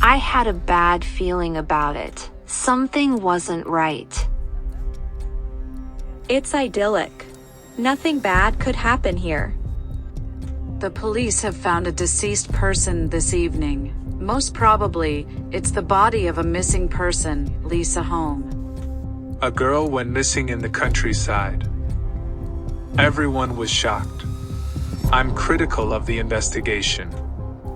I had a bad feeling about it. Something wasn't right. It's idyllic. Nothing bad could happen here. The police have found a deceased person this evening. Most probably, it's the body of a missing person, Lisa Holm. A girl went missing in the countryside. Everyone was shocked. I'm critical of the investigation.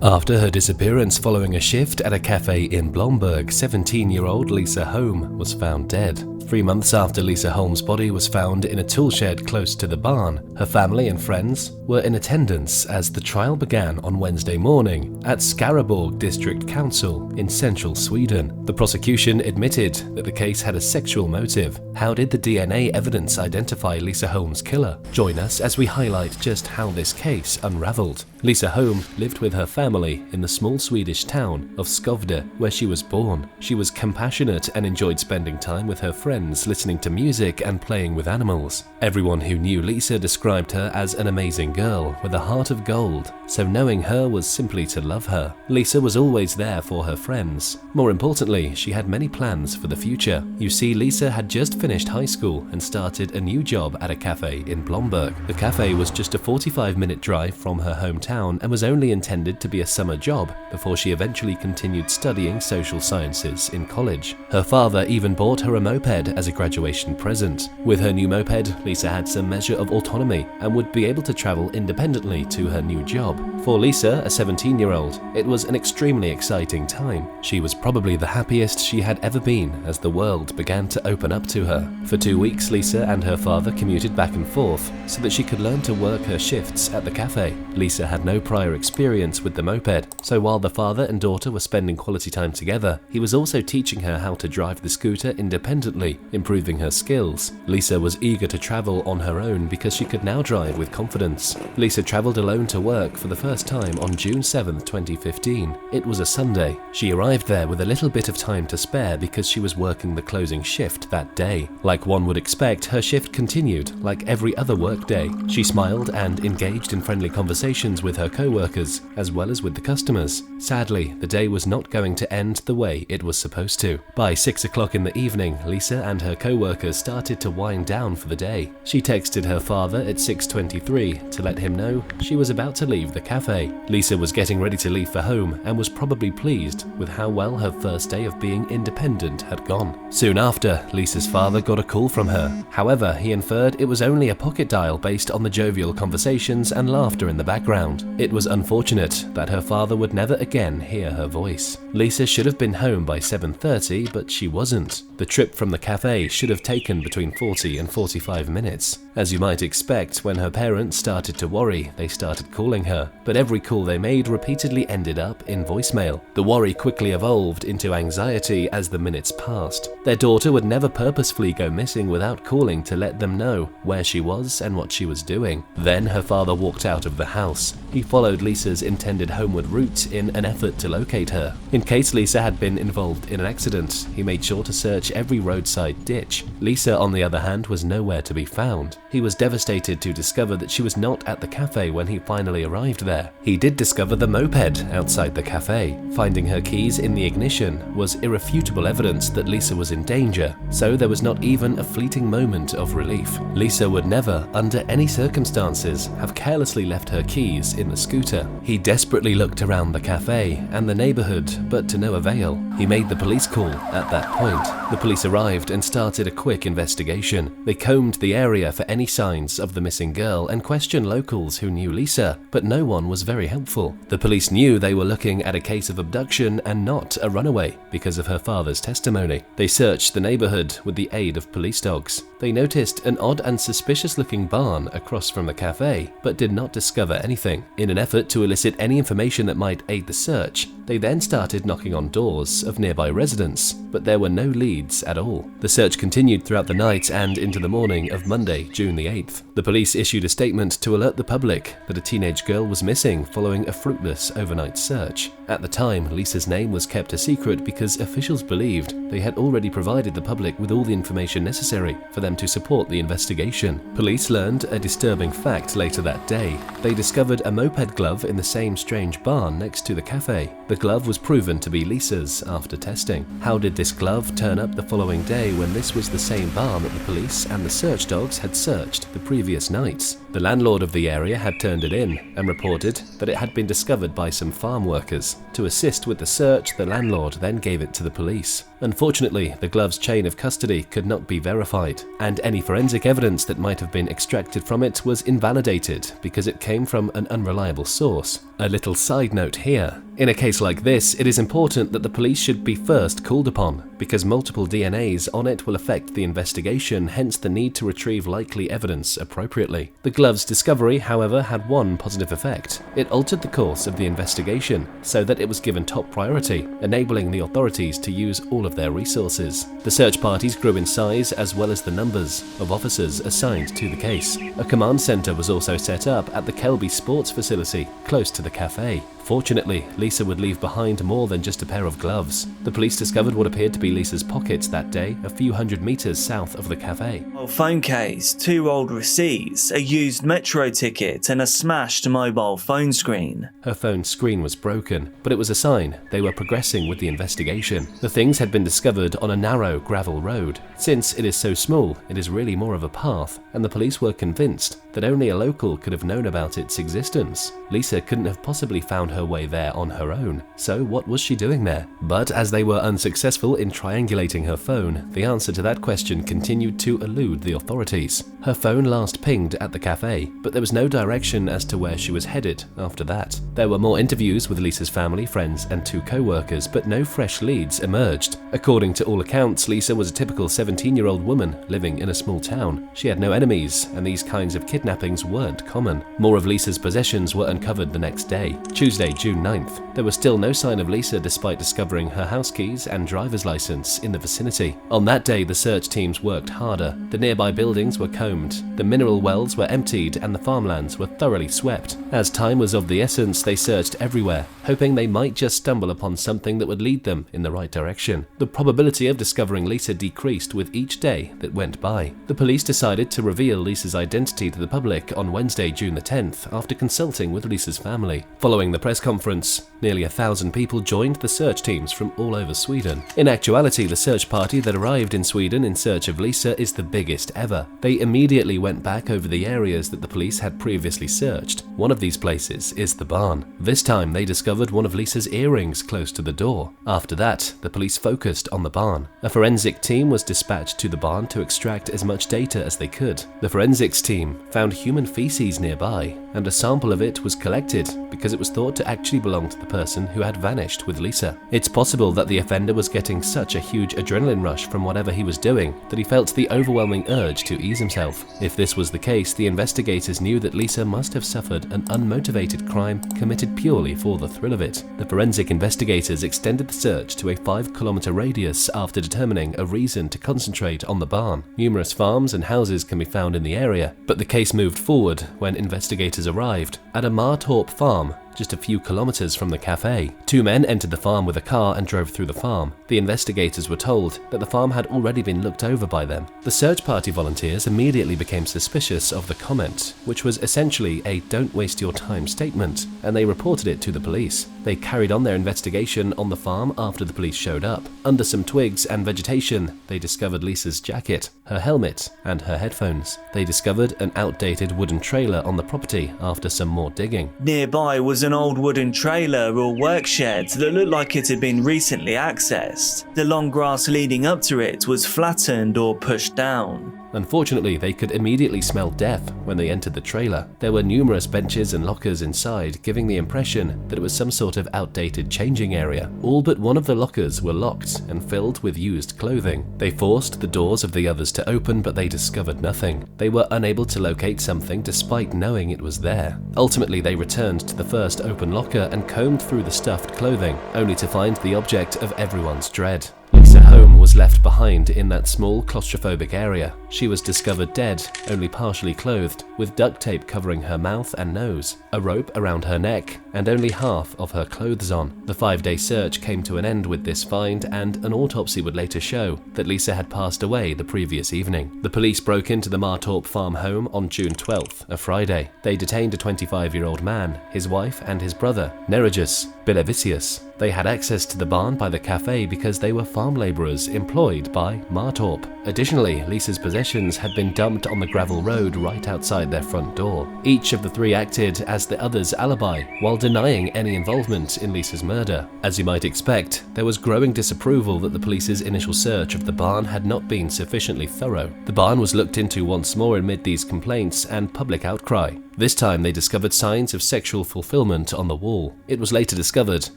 After her disappearance following a shift at a cafe in Blomberg, 17-year-old Lisa Holm was found dead. 3 months after Lisa Holm's body was found in a tool shed close to the barn, her family and friends were in attendance as the trial began on Wednesday morning at Skaraborg District Council in central Sweden. The prosecution admitted that the case had a sexual motive. How did the DNA evidence identify Lisa Holm's killer? Join us as we highlight just how this case unraveled. Lisa Holm lived with her family in the small Swedish town of Skovde, where she was born. She was compassionate and enjoyed spending time with her friends, listening to music and playing with animals. Everyone who knew Lisa described her as an amazing girl with a heart of gold, so knowing her was simply to love her. Lisa was always there for her friends. More importantly, she had many plans for the future. You see, Lisa had just finished high school and started a new job at a cafe in Blomberg. The cafe was just a 45-minute drive from her hometown and was only intended to be a summer job before she eventually continued studying social sciences in college. Her father even bought her a moped as a graduation present. With her new moped, Lisa had some measure of autonomy and would be able to travel independently to her new job. For Lisa, a 17-year-old, it was an extremely exciting time. She was probably the happiest she had ever been as the world began to open up to her. For 2 weeks, Lisa and her father commuted back and forth so that she could learn to work her shifts at the cafe. Lisa had no prior experience with the moped, so while the father and daughter were spending quality time together, he was also teaching her how to drive the scooter independently, improving her skills. Lisa was eager to travel on her own because she could now drive with confidence. Lisa traveled alone to work for the first time on June 7, 2015. It was a Sunday. She arrived there with a little bit of time to spare because she was working the closing shift that day. Like one would expect, her shift continued like every other workday. She smiled and engaged in friendly conversations with her co-workers as well as with the customers. Sadly, the day was not going to end the way it was supposed to. By 6 o'clock in the evening, Lisa and her co-workers started to wind down for the day. She texted her father at 6:23 to let him know she was about to leave the cafe. Lisa was getting ready to leave for home and was probably pleased with how well her first day of being independent had gone. Soon after, Lisa's father got a call from her. However, he inferred it was only a pocket dial based on the jovial conversations and laughter in the background. It was unfortunate that her father would never again hear her voice. Lisa should have been home by 7:30, but she wasn't. The trip from the cafe should have taken between 40 and 45 minutes. As you might expect, when her parents started to worry, they started calling her, but every call they made repeatedly ended up in voicemail. The worry quickly evolved into anxiety as the minutes passed. Their daughter would never purposefully go missing without calling to let them know where she was and what she was doing. Then her father walked out of the house. He followed Lisa's intended homeward route in an effort to locate her. In case Lisa had been involved in an accident, he made sure to search every roadside ditch. Lisa, on the other hand, was nowhere to be found. He was devastated to discover that she was not at the cafe when he finally arrived there. He did discover the moped outside the cafe. Finding her keys in the ignition was irrefutable evidence that Lisa was in danger, so there was not even a fleeting moment of relief. Lisa would never, under any circumstances, have carelessly left her keys in the scooter. He desperately looked around the cafe and the neighborhood, but to no avail. He made the police call at that point. The police arrived and started a quick investigation. They combed the area for any signs of the missing girl and questioned locals who knew Lisa, but no one was very helpful. The police knew they were looking at a case of abduction and not a runaway because of her father's testimony. They searched the neighborhood with the aid of police dogs. They noticed an odd and suspicious-looking barn across from the cafe, but did not discover anything. In an effort to elicit any information that might aid the search, they then started knocking on doors of nearby residents, but there were no leads at all. The search continued throughout the night and into the morning of Monday, June the 8th. The police issued a statement to alert the public that a teenage girl was missing following a fruitless overnight search. At the time, Lisa's name was kept a secret because officials believed they had already provided the public with all the information necessary for them to support the investigation. Police learned a disturbing fact later that day. They discovered a moped glove in the same strange barn next to the cafe. The glove was proven to be Lisa's after testing. How did this glove turn up the following day when this was the same barn that the police and the search dogs had searched the previous nights? The landlord of the area had turned it in and reported that it had been discovered by some farm workers. To assist with the search, the landlord then gave it to the police. Unfortunately, the glove's chain of custody could not be verified, and any forensic evidence that might have been extracted from it was invalidated because it came from an unreliable source. A little side note here. In a case like this, it is important that the police should be first called upon, because multiple DNAs on it will affect the investigation, hence the need to retrieve likely evidence appropriately. The glove's discovery, however, had one positive effect. It altered the course of the investigation so that it was given top priority, enabling the authorities to use all of their resources. The search parties grew in size as well as the numbers of officers assigned to the case. A command center was also set up at the Kelby Sports Facility, close to the cafe. Fortunately, Lisa would leave behind more than just a pair of gloves. The police discovered what appeared to be Lisa's pockets that day, a few hundred meters south of the cafe. A phone case, 2 old receipts, a used metro ticket, and a smashed mobile phone screen. Her phone screen was broken, but it was a sign they were progressing with the investigation. The things had been discovered on a narrow gravel road. Since it is so small, it is really more of a path, and the police were convinced that only a local could have known about its existence. Lisa couldn't have possibly found her way there on her own, so what was she doing there? But as they were unsuccessful in triangulating her phone, the answer to that question continued to elude the authorities. Her phone last pinged at the cafe, but there was no direction as to where she was headed after that. There were more interviews with Lisa's family, friends, and 2 co-workers, but no fresh leads emerged. According to all accounts, Lisa was a typical 17-year-old woman living in a small town. She had no enemies, and these kinds of kidnappings weren't common. More of Lisa's possessions were uncovered the next day, Tuesday, June 9th. There was still no sign of Lisa despite discovering her house keys and driver's license in the vicinity. On that day, the search teams worked harder. The nearby buildings were combed, the mineral wells were emptied, and the farmlands were thoroughly swept. As time was of the essence, they searched everywhere, hoping they might just stumble upon something that would lead them in the right direction. The probability of discovering Lisa decreased with each day that went by. The police decided to reveal Lisa's identity to the public on Wednesday, June the 10th, after consulting with Lisa's family. Following the press conference, nearly 1,000 people joined the search teams from all over Sweden. In actuality, the search party that arrived in Sweden in search of Lisa is the biggest ever. They immediately went back over the areas that the police had previously searched. One of these places is the barn. This time they discovered one of Lisa's earrings close to the door. After that, the police focused on the barn. A forensic team was dispatched to the barn to extract as much data as they could. The forensics team found human feces nearby, and a sample of it was collected because it was thought to actually belong to the person who had vanished with Lisa. It's possible that the offender was getting such a huge adrenaline rush from whatever he was doing that he felt the overwhelming urge to ease himself. If this was the case, the investigators knew that Lisa must have suffered an unmotivated crime committed purely for the thrill of it. The forensic investigators extended the search to a 5-kilometer radius after determining a reason to concentrate on the barn. Numerous farms and houses can be found in the area, but the case moved forward when investigators arrived at a Martorp farm just a few kilometers from the cafe. 2 men entered the farm with a car and drove through the farm. The investigators were told that the farm had already been looked over by them. The search party volunteers immediately became suspicious of the comment, which was essentially a "don't waste your time" statement, and they reported it to the police. They carried on their investigation on the farm after the police showed up. Under some twigs and vegetation, they discovered Lisa's jacket, her helmet, and her headphones. They discovered an outdated wooden trailer on the property after some more digging. Nearby was an old wooden trailer or work shed that looked like it had been recently accessed. The long grass leading up to it was flattened or pushed down. Unfortunately, they could immediately smell death when they entered the trailer. There were numerous benches and lockers inside, giving the impression that it was some sort of outdated changing area. All but one of the lockers were locked and filled with used clothing. They forced the doors of the others to open, but they discovered nothing. They were unable to locate something despite knowing it was there. Ultimately, they returned to the first open locker and combed through the stuffed clothing, only to find the object of everyone's dread. Lisa Holm was was left behind in that small claustrophobic area. She was discovered dead, only partially clothed, with duct tape covering her mouth and nose, a rope around her neck, and only half of her clothes on. The 5-day search came to an end with this find, and an autopsy would later show that Lisa had passed away the previous evening. The police broke into the Martorp farm home on June 12th, a Friday. They detained a 25-year-old man, his wife, and his brother, Neregius Bilevicius. They had access to the barn by the cafe because they were farm labourers employed by Martorp. Additionally, Lisa's possessions had been dumped on the gravel road right outside their front door. Each of the three acted as the other's alibi, while denying any involvement in Lisa's murder. As you might expect, there was growing disapproval that the police's initial search of the barn had not been sufficiently thorough. The barn was looked into once more amid these complaints and public outcry. This time they discovered signs of sexual fulfillment on the wall. It was later discovered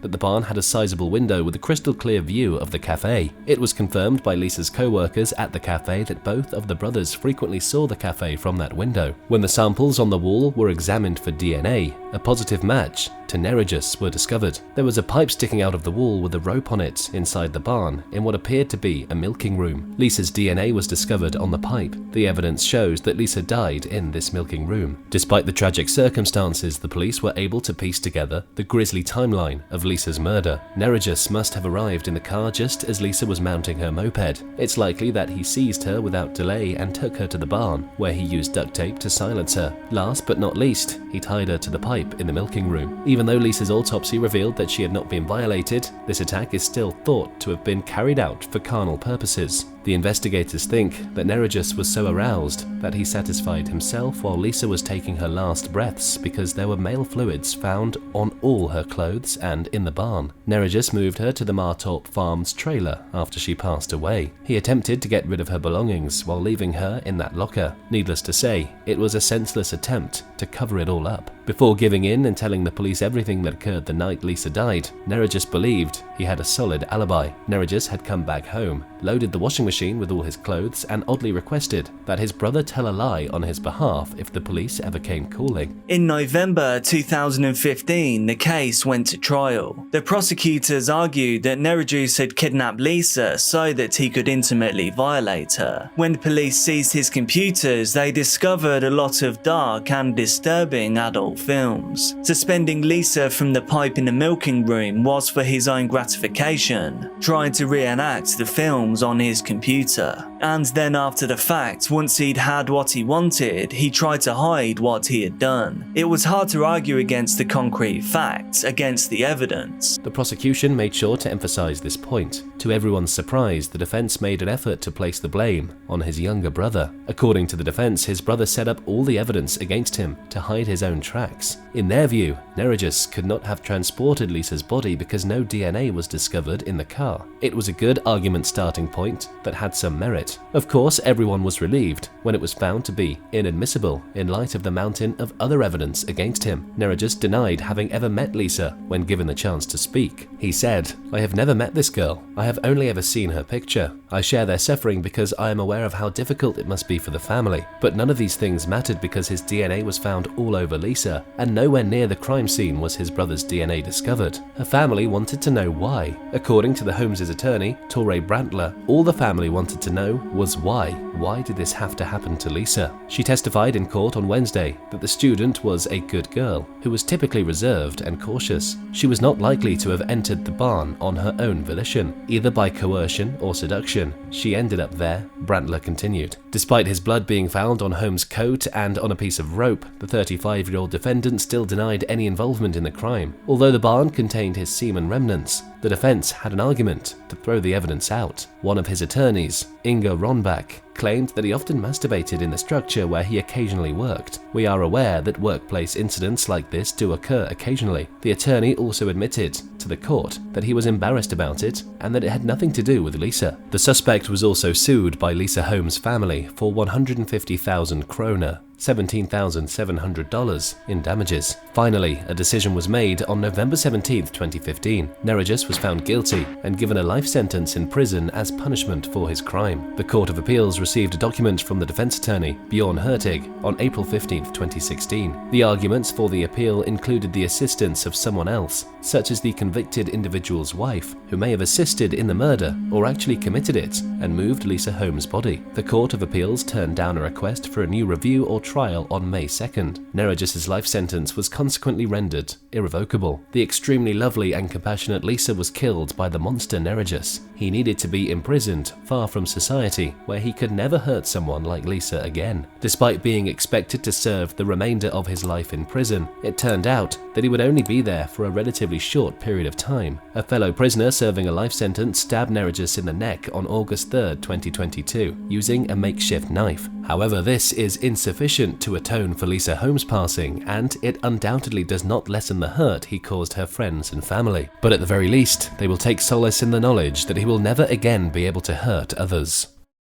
that the barn had a sizable window with a crystal clear view of the cafe. It was confirmed by Lisa's co-workers at the cafe that both of the brothers frequently saw the cafe from that window. When the samples on the wall were examined for DNA, a positive match to Neregius were discovered. There was a pipe sticking out of the wall with a rope on it inside the barn in what appeared to be a milking room. Lisa's DNA was discovered on the pipe. The evidence shows that Lisa died in this milking room. Despite the tragic circumstances, the police were able to piece together the grisly timeline of Lisa's murder. Neregius must have arrived in the car just as Lisa was mounting her moped. It's likely that he seized her without delay and took her to the barn, where he used duct tape to silence her. Last but not least, he tied her to the pipe in the milking room. Even though Lisa's autopsy revealed that she had not been violated, this attack is still thought to have been carried out for carnal purposes. The investigators think that Neregius was so aroused that he satisfied himself while Lisa was taking her last breaths because there were male fluids found on all her clothes and in the barn. Neregius moved her to the Martorp farm's trailer after she passed away. He attempted to get rid of her belongings while leaving her in that locker. Needless to say, it was a senseless attempt to cover it all up. Before giving in and telling the police everything that occurred the night Lisa died, Neregius believed he had a solid alibi. Neregius had come back home, loaded the washing machine with all his clothes, and oddly requested that his brother tell a lie on his behalf if the police ever came calling. In November 2015, the case went to trial. The prosecutors argued that Neregius had kidnapped Lisa so that he could intimately violate her. When police seized his computers, they discovered a lot of dark and disturbing adult films. Suspending Lisa from the pipe in the milking room was for his own gratification, trying to reenact the films on his computer. And then after the fact, once he'd had what he wanted, he tried to hide what he had done. It was hard to argue against the concrete facts, against the evidence. The prosecution made sure to emphasize this point. To everyone's surprise, the defense made an effort to place the blame on his younger brother. According to the defense, his brother set up all the evidence against him to hide his own tracks. In their view, Neregius could not have transported Lisa's body because no DNA was discovered in the car. It was a good argument starting point that had some merit. Of course, everyone was relieved when it was found to be inadmissible in light of the mountain of other evidence against him. Neregius denied having ever met Lisa when given the chance to speak. He said, "I have never met this girl. I have only ever seen her picture. I share their suffering because I am aware of how difficult it must be for the family. But none of these things mattered because his DNA was found all over Lisa, and nowhere near the crime scene was his brother's DNA discovered. Her family wanted to know why. According to the Holmes' attorney, Tore Brandtler, all the family wanted to know was why. Why did this have to happen to Lisa? She testified in court on Wednesday that the student was a good girl who was typically reserved and cautious. She was not likely to have entered the barn on her own volition, either by coercion or seduction. She ended up there," Brandtler continued. Despite his blood being found on Holmes' coat and on a piece of rope, the 35-year-old defendant still denied any involvement in the crime. Although the barn contained his semen remnants, the defense had an argument to throw the evidence out. One of his attorneys, Inga Ronbach, claimed that he often masturbated in the structure where he occasionally worked. "We are aware that workplace incidents like this do occur occasionally." The attorney also admitted to the court that he was embarrassed about it and that it had nothing to do with Lisa. The suspect was also sued by Lisa Holmes' family for 150,000 kroner, $17,700 in damages. Finally, a decision was made on November 17, 2015. Nerigis was found guilty and given a life sentence in prison as punishment for his crime. The Court of Appeals received a document from the defense attorney, Bjorn Hurtig, on April 15, 2016. The arguments for the appeal included the assistance of someone else, such as the convicted individual's wife, who may have assisted in the murder or actually committed it and moved Lisa Holm's body. The Court of Appeals turned down a request for a new review or trial on May 2nd. Nerigis' life sentence was consequently rendered irrevocable. The extremely lovely and compassionate Lisa was killed by the monster Nerigis. He needed to be imprisoned far from society, where he could never hurt someone like Lisa again. Despite being expected to serve the remainder of his life in prison, it turned out that he would only be there for a relatively short period of time. A fellow prisoner serving a life sentence stabbed Nerigis in the neck on August 3, 2022, using a makeshift knife. However, this is insufficient to atone for Lisa Holm's passing, and it undoubtedly does not lessen the hurt he caused her friends and family. But at the very least, they will take solace in the knowledge that he will never again be able to hurt others.